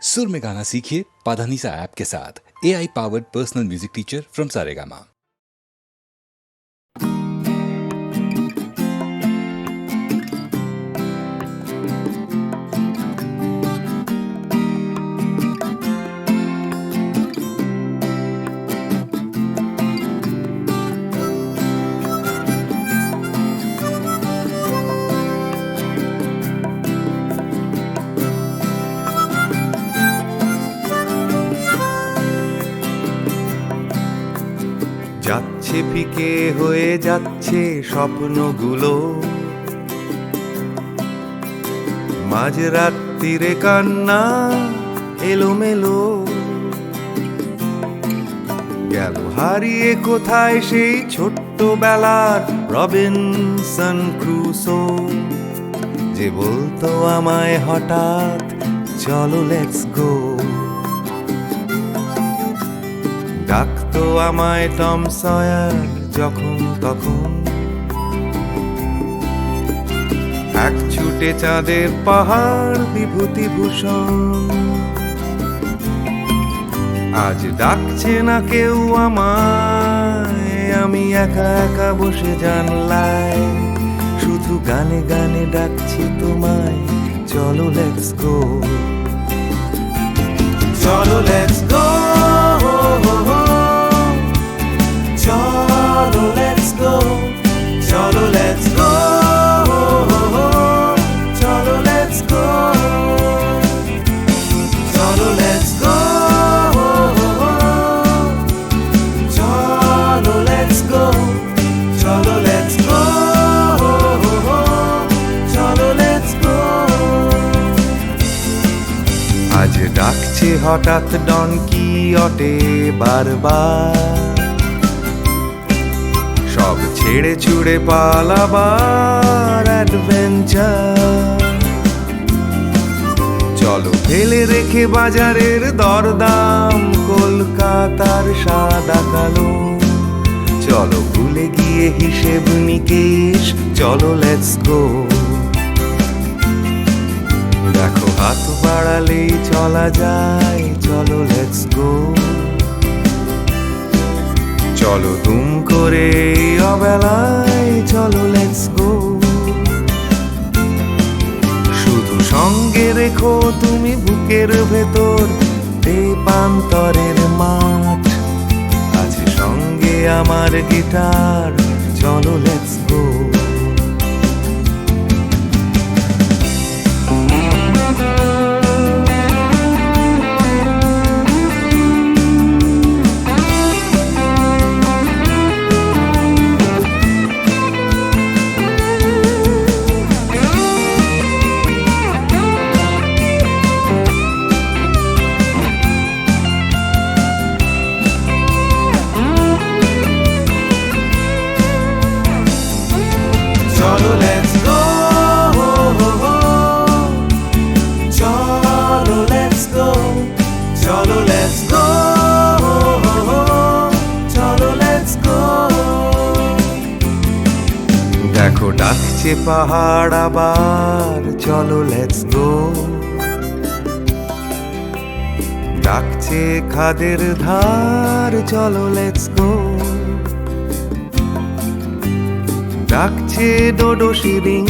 सुर में गाना सीखिए पाधानीसा ऐप के साथ। AI powered personal music teacher from Saregama. যাচ্ছে ফিকে হয়ে যাচ্ছে স্বপ্নগুলো, মাঝরাত্রিরে কান্না এলোমেলো, গেল হারিয়ে কোথায় সেই ছোট্টবেলার রবিনসন ক্রুসো, যে বলতো আমায় হঠাৎ চলো লেটস গো। ডাকতো আমায় টম সয়ার যখন তখন, এক ছুটে চাঁদের পাহাড় বিভূতিভূষণ। আজ ডাকছে না কেউ আমায়, আমি একা একা বসে জানলায়, শুধু গানে গানে ডাকছি তোমায় চলো লেটস গো। চলো লেটস গো, চলো লেটস গো, চলো লেটস গো, চলো লেটস গো, চলো লেটস গো, চলো লেটস গো, চলো লেটস গো, চলো লেটস গো। আজ ডাকছে হঠাৎ ডন কিহটে বারবার, সব ছেড়ে ছুড়ে পালাবার অ্যাডভেঞ্চার। চলো ফেলে রেখে বাজারের দরদাম, কলকাতার সাদা কালো, চলো ভুলে গিয়ে হিসেব নিকেশ, চলো লেটস গো। দেখো হাত বাড়ালেই চলা যায়, চলো লেটস গো। চলো দুম করে অবেলায়, চলো লেটস গো। শুধু সঙ্গে রেখো তুমি বুকের ভেতর দেবান্তরের মাঠ, আছে সঙ্গে আমার গিটার, চলো লেটস গো। চলো লেটস গো, চলো লেটস গো, চলো লেটস গো, চলো লেটস গো। দেখো ডাকছে পাহাড় আবার, চলো লেটস গো। ডাকছে খাদের ধার, চলো লেটস গো। ডাকছে ডোডো শিরিং,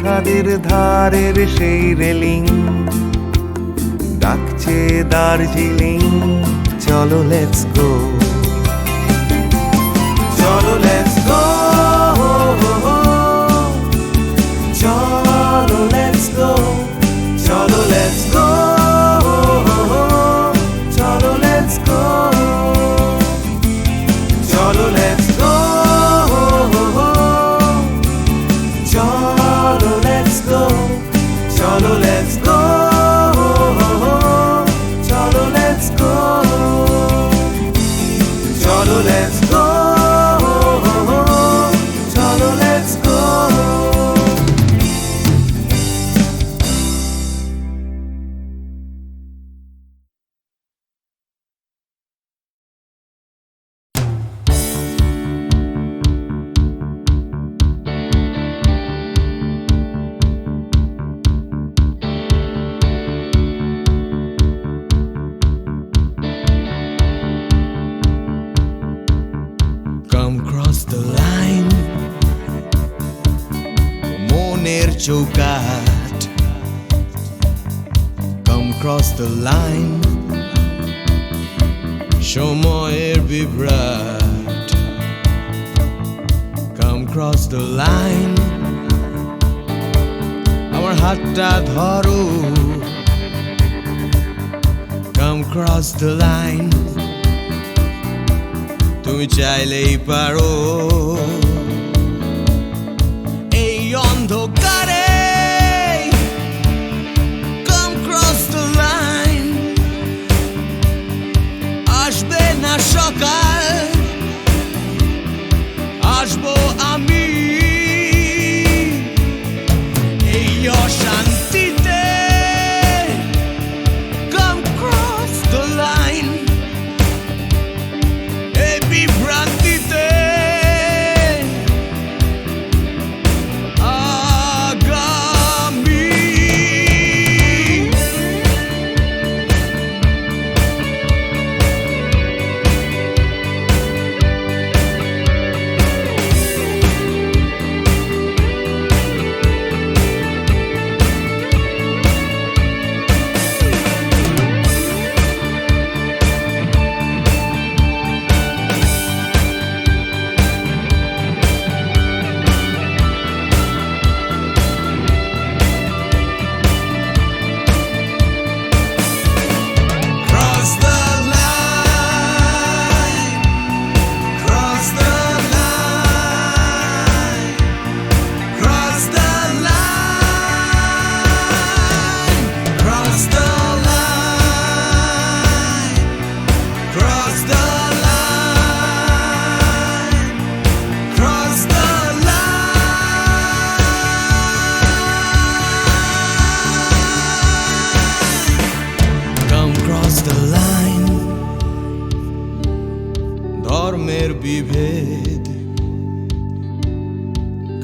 খাদের ধারের সেই রেলিং। ডাকছে দার্জিলিং, চলো লেটস গো। চলো লেটস গো, চলো লেটস গো, চলো লেটস গো, চলো লেটস গো, চলো লেটস গো, চলো লেটস গো, চলো লেটস গো, চলো লেটস গো। চৌকাঠ Come cross the line সময়ের বিভ্রাট Come cross the line আমার হাতটা ধরো Come cross the line তুমি চাইলেই পারো এই অন্ধকারে Come cross the line আসবে না সকাল আসবো আমি এই অশান্তিতে Come cross the line এই বিভ্রান্তিতে আগামী Cross the line, cross the line, cross the line, cross the line, cross the line, cross the line. Come cross the line ধর্মের বিভেদ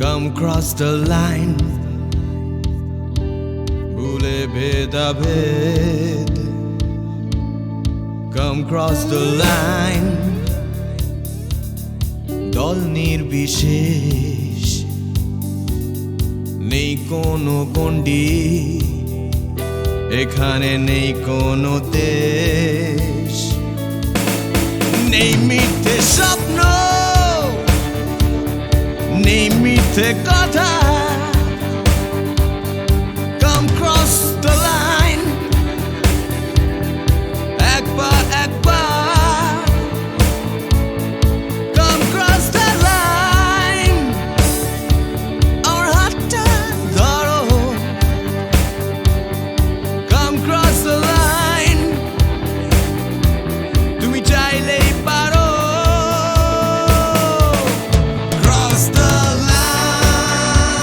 Come cross the line ভুলে ভেদাভেদ Come cross the line দল নির্বিশেষ নেই কোনো গণ্ডি এখানে নেই কোনো দেশ নেই মিথ্যে স্বপ্ন নেই মিথ্যে কথা Come cross the line একবার একবার Come cross the line আমার হাতটা ধরো Come cross the line তুমি চাইলেই পারো Cross the line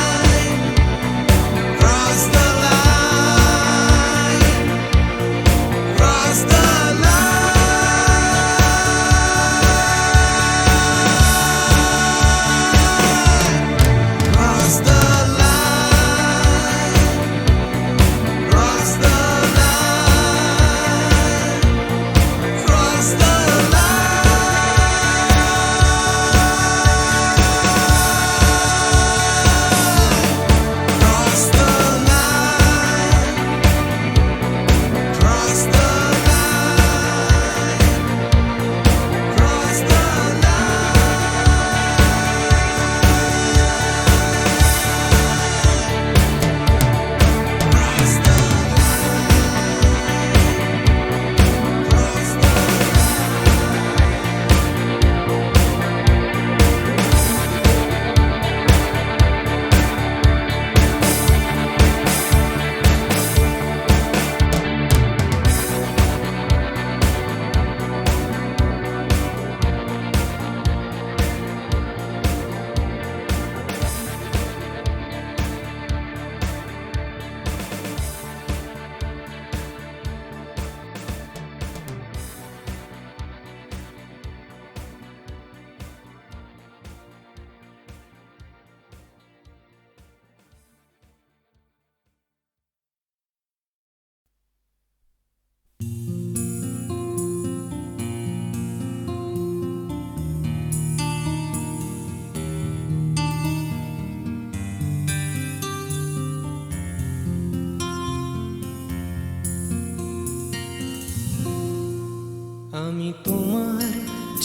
আমি তোমার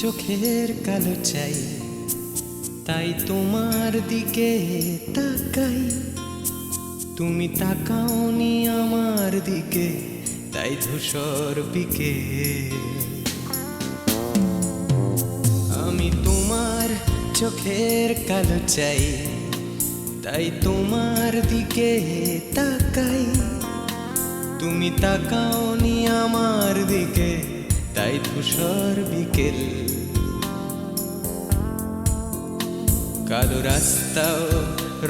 চোখের কালো চাই, তাই তোমার দিকে তাকাই। তুমি তাকাওনি আমার দিকে, তাই ধূসর বিকেল। আমি তোমার চোখের কালো চাই, তাই তোমার দিকে তাকাই। তুমি তাকাওনি আমার দিকে, তাই ধূসর বিকেল। কালো রাস্তাও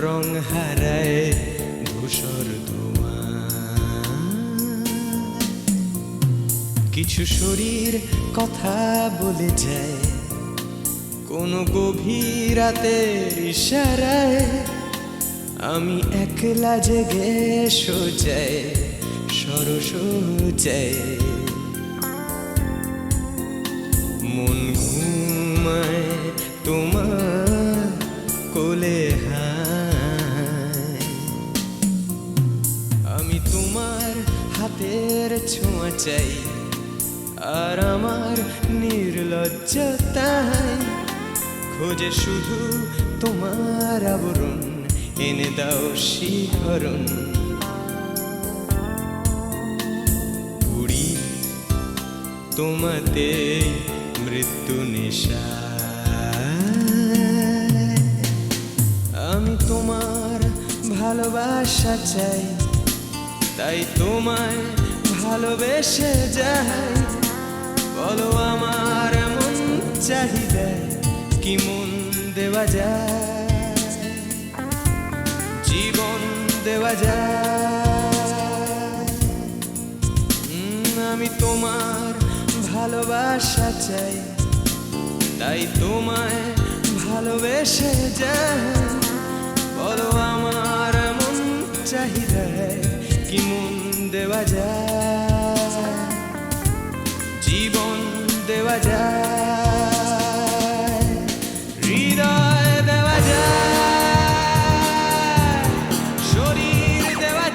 রং হারায় ধূসর ধোঁয়া। কিছু শরীর কথা বলে যায় কোনো গভীর রাতের ইশারায়। আমি একলা জেগে সোজায় সরস যায়। মন ঘুমায় তোমার কোলে হায়। আমি তোমার হাতের ছোঁয়া চাই, আর আমার নির্লজ্জতায় খোঁজে শুধু তোমার আবরণ। এনে দাও শিহরণ। উড়ি তোমাতে মৃত্যু নেশা। আমি তোমার ভালোবাসা চাই, তাই তোমায় ভালোবেসে যাই। বলো আমার মন চাহিদা কি মন দেওয়া যায়, জীবন দেওয়া যায়। আমি তোমার ভালোবাসা চাই, তাই তোমায় ভালোবেসে যাই। বলো আমার মন চাহিদা কি মন দেওয়া যায়, জীবন দেওয়া যায়, হৃদয় দেওয়া যায়, শরীর দেওয়া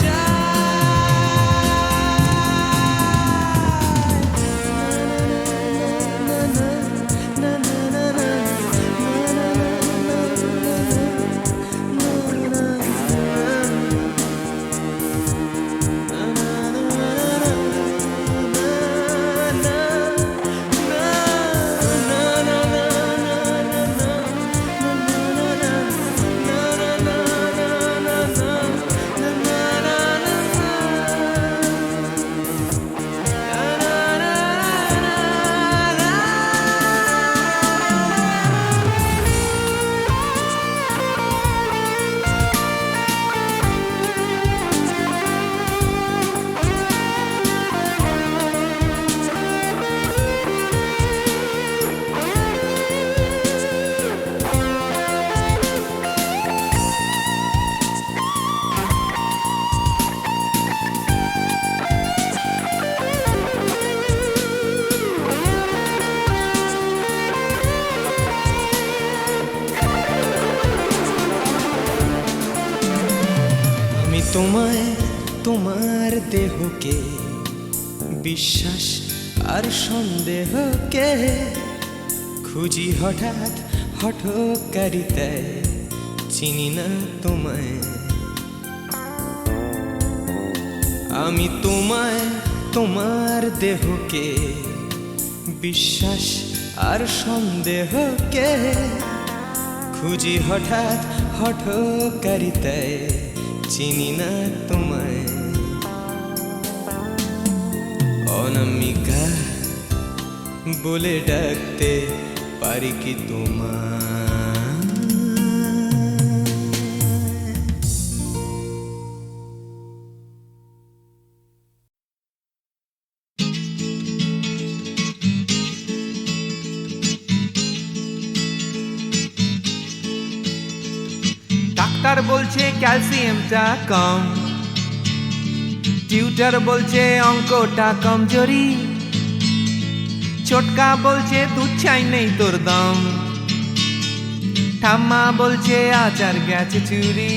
তোমায় তোমার দেহকে বিশ্বাস আর সন্দেহকে খুঁজি হঠাৎ হঠকারিতায় চিনি না তোমায়। আমি তোমায় তোমার দেহকে বিশ্বাস আর সন্দেহকে খুঁজি হঠাৎ হঠকারিতায় চিনি না তোমায়। অনামিকা বলে ডাকতে পারি কি তোমায়? ডাক্তার বলছে ক্যালসিয়ামটা কম, টিউটার বলছে অঙ্কটা কমজোরি, ছোটকা বলছে দুধ চাই নেই তোর দম, ঠাম্মা বলছে আচার গেছে চুরি,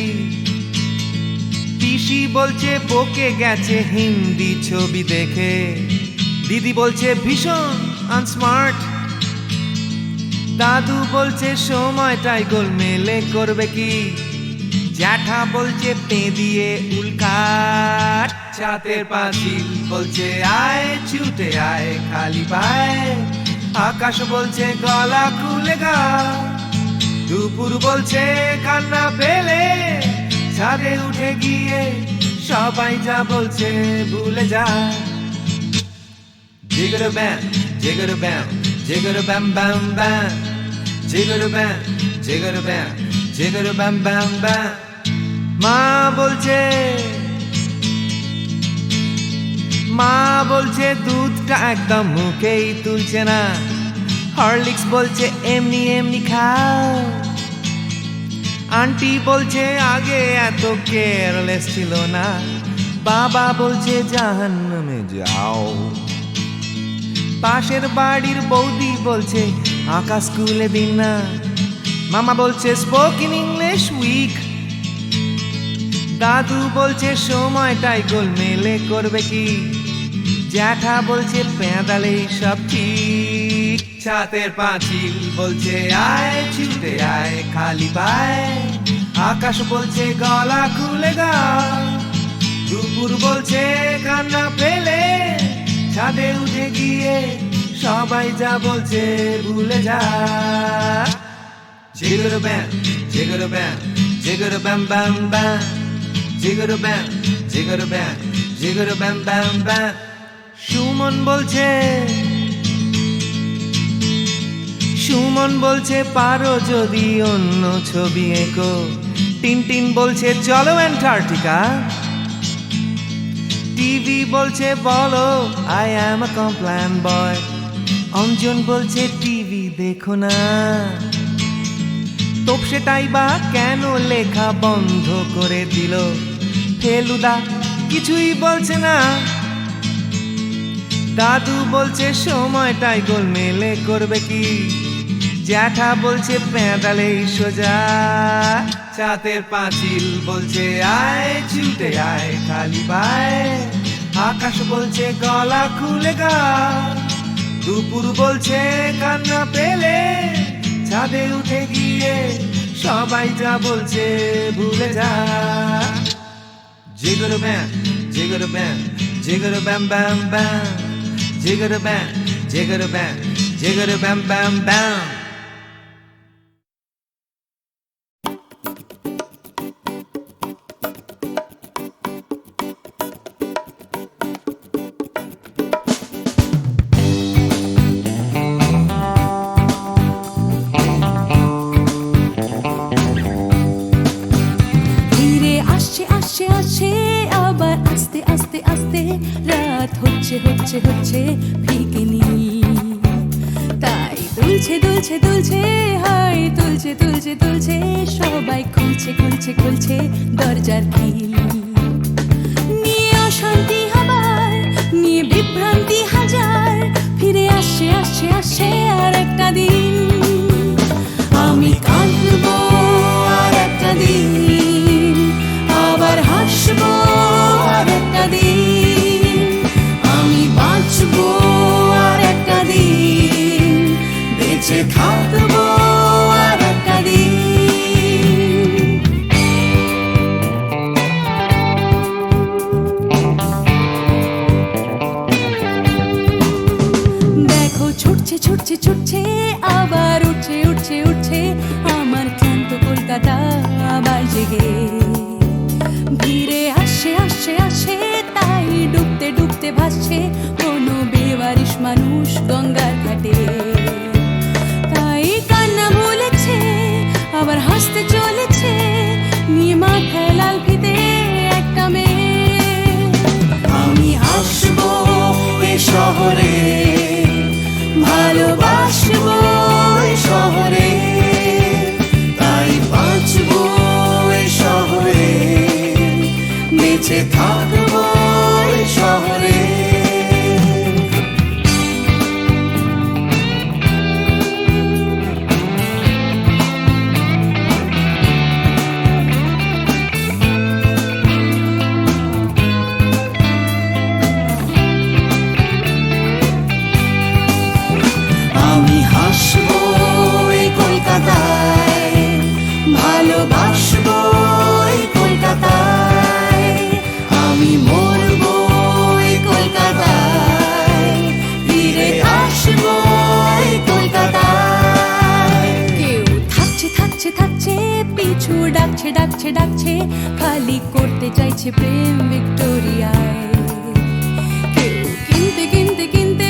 পিসি বলছে বকে গেছে হিন্দি ছবি দেখে, দিদি বলছে ভীষণ আনস্মার্ট। দাদু বলছে সময়টাই গোলমেলে করবে কি, জ্যাঠা বলছে পে দিয়ে উল্কাট। ছাতের পাঁচিল বলছে আয় ছুটে আয় খালি পায়, আকাশ বলছে গলা খুলে গা। দুপুর বলছে কান্না পেলে ছাদে উঠে গিয়ে সবাই যা বলছে ভুলে যা। জিগর ব্যাম জিগর ব্যাম জিগর ব্যাম ব্যাম ব্যাম, জিগর ব্যাম জিগর ব্যাম জিগর ব্যাম ব্যাম ব্যাম। মা বলছে দুধটা একদম মুখেই তুলছে না, হরলিক্স বলছে এমনি এমনি খাও। আন্টি বলছে আগে এত কেয়ারলেস ছিল না, বাবা বলছে জাহান্নামে যাও। পাশের বাড়ির বৌদি বলছে আঁকা স্কুলে দিন না, মামা বলছে স্পোকেন ইংলিশ উইক। দাদু বলছে সময়টাই গোলমেলে করবে কি, জ্যাঠা বলছে পেঁদালেই সব ঠিক। ছাতের পাঁচিল বলছে আয় ছুটে আয় খালি পায়, আকাশ বলছে গলা খুলে গা। দুপুর বলছে কান্না পেলে ছাদে উঠে গিয়ে সবাই যা বলছে ভুলে যা। জিগর ব্যাম জিগর ব্যাম জিগর ব্যাম ব্যাম ব্যাম, জিগর ব্যাম জিগর ব্যাম জিগর ব্যাম ব্যাম ব্যাম। সুমন বলছে পারো যদি অন্য ছবি এঁকো। টিনটিন বলছে চলো অ্যান্টার্কটিকা। টিভি বলছে বলো আই অ্যাম আ কমপ্ল্যান বয়। অঞ্জন বলছে টিভি দেখো না, তোপসেটাই বা কেন লেখা বন্ধ করে দিল। ফেলুদা কিছুই বলছে না, দাদু বলছে সময়টাই গোলমেলে করবে কি, জ্যাঠা বলছে পেঁদালেই সোজা। ছাতের পাঁচিল বলছে আয় ছুটে আয় খালি পায়, আকাশ বলছে গলা খুলে গা। দুপুর বলছে কান্না পেলে ছাদে উঠে গিয়ে সবাই যা বলছে ভুলে যা। জিগর ব্যাম জিগর ব্যাম জিগর ব্যাম ব্যাম ব্যাম, জিগর ব্যাম জিগর ব্যাম জিগর ব্যাম ব্যাম ব্যাম। আবার আস্তে আস্তে আস্তে রাত হচ্ছে হচ্ছে হচ্ছে ফিকেনি, তাই দুলছে দুলছে দুলছে হাই তুলছে তুলছে তুলছে, সবাই খুলছে খুলছে খুলছে দরজার খিল। নিয়ে অশান্তি আবার নিয়ে বিভ্রান্তি হাজার, ফিরে আসছে আসছে আসছে আর একটা দিন। আমি কাঁদবো আর একটা দিন, আবার হাসবো আর একটা দিন। আমি বাঁচবো আর একটা দিন, বেঁচে থাকবো আর একটা দিন। দেখো ছুটছে ছুটছে ছুটছে আবার উঠছে উঠছে উঠছে, আমার ক্লান্ত কলকাতা আবার জেগে। ভিড়ে আসছে আসছে আসছে তাই ডুবতে ডুবতে ভাসছে কোনো বেওয়ারিশ মানুষ গঙ্গার ঘাটে। তাই কান্না ভুলেছে আবার হাসতে চলেছে, নিয়ে মাথায় লাল ফিতে একটা মেয়ে। আমি আসবো এ শহরে, ভালোবাসবো এ শহরে, তাই বাঁচবো এ শহরে, বেঁচে থাকবো এ শহরে। ডাকছে, খালি করতে চাইছে প্রেম ভিক্টোরিয়ায়। কেউ কিনতে কিনতে কিনতে,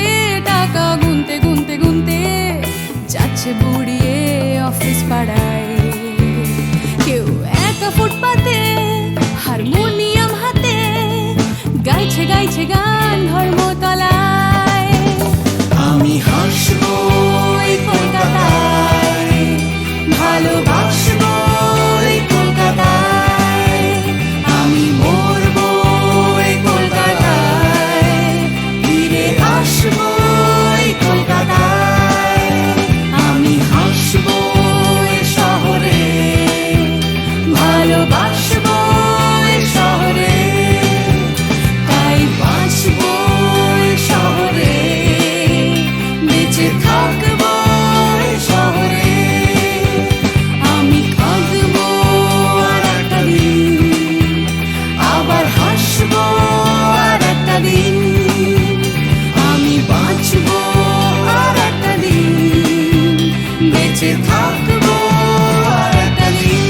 টাকা গুনতে গুনতে গুনতে যাচ্ছে বুড়িয়ে অফিস পাড়ায়। কেউ একা ফুটপাতে হারমোনিয়াম হাতে গাইছে গাইছে গান ধর্মতলায়। আমি হাসবো এই কলকাতায়, ভালোবাসবো এই কলকাতায়, আমি মরবো এই কলকাতায়, ফিরে আসবো এই কলকাতায়। আমি হাসবো এই শহরে, ভালোবাসবো এই শহরে, তাই বাঁচবো এই শহরে, বেঁচে থাকবো এই শহরে। আমি কাঁদবো আর একটা দিন, আবার হাসবো আর একটা দিন, আমি বাঁচবো আর একটা দিন, বেঁচে থাকবো আর একটা দিন।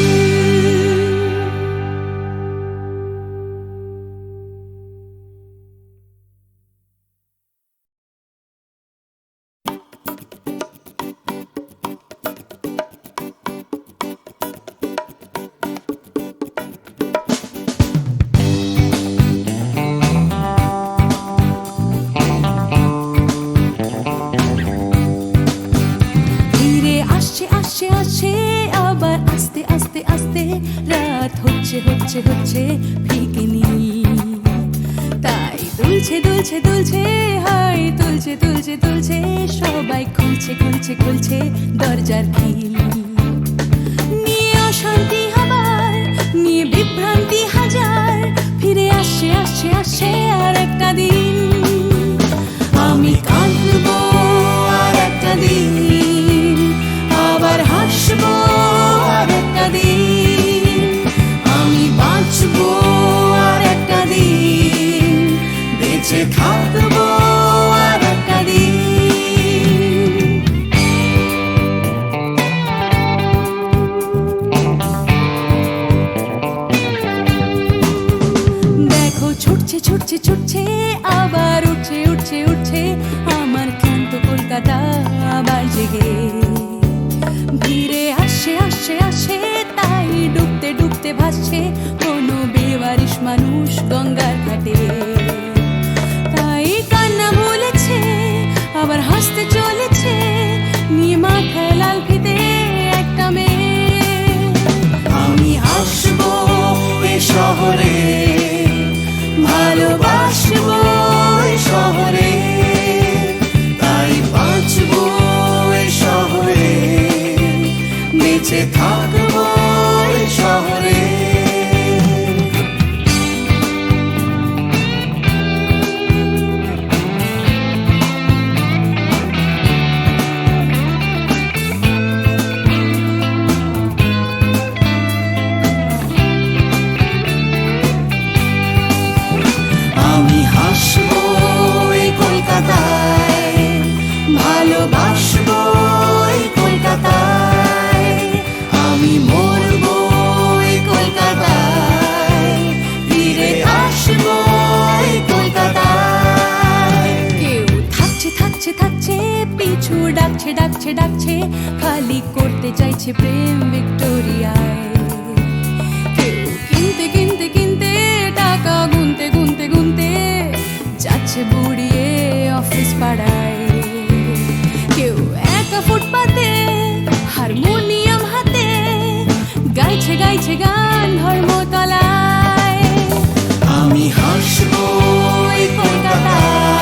ধীরে আসছে আসছে আসছে, আবার আস্তে আস্তে আস্তে রাত হচ্ছে হচ্ছে হচ্ছে ফিকেনি। তাই দুলছে দুলছে দুলছে, হাই তুলছে তুলছে তুলছে, সবাই খুলছে খুলছে খুলছে দরজার খিল। নিয়ে অশান্তি আবার, নিয়ে বিভ্রান্তি হাজার, ফিরে আসছে আসছে আসছে আর একটা দিন। আমি কাঁদবো আর একটা দিন, আবার হাসবো আর একটা দিন, আমি বাঁচবো আর একটা দিন, বেঁচে থাকবো আর একটা দিন। দেখো ছুটছে ছুটছে ছুটছে, আবার উঠছে উঠছে উঠছে আমার ক্লান্ত কলকাতা আবার জেগে। ভিড়ে আসছে আসছে আসছে, তাই ডুবতে ডুবতে ভাসছে কোনো বেওয়ারিশ মানুষ গঙ্গার ঘাটে। তাই কান্না ভুলেছে, আবার হাসতে চলেছে, নিয়ে মাথায় লাল ফিতে একটা মেয়ে। আমি আসবো এই শহরে, ভালোবাসবো এই শহরে, তাই বাঁচবো এই শহরে, বেঁচে থাকবো এই শহরে। আমি হাসবো এই কলকাতায়, ভালোবাসবো এই কলকাতায়, আমি মরবো এই কলকাতায়, ফিরে আসবো এই কলকাতায়। কেউ থাকছে থাকছে থাকছে, পিছু ডাকছে ডাকছে ডাকছে, খালি করতে চাইছে প্রেম ভিক্টোরিয়ায়। কেউ কিনতে কিনতে কিনতে, টাকা গুনতে গুনতে গুনতে যাচ্ছে বুড়িয়ে অফিস পাড়ায়। কেউ একা ফুটপাতে হারমোনিয়াম হাতে গাইছে গাইছে গান ধর্মতলায়। আমি হাসবো এই কলকাতায়,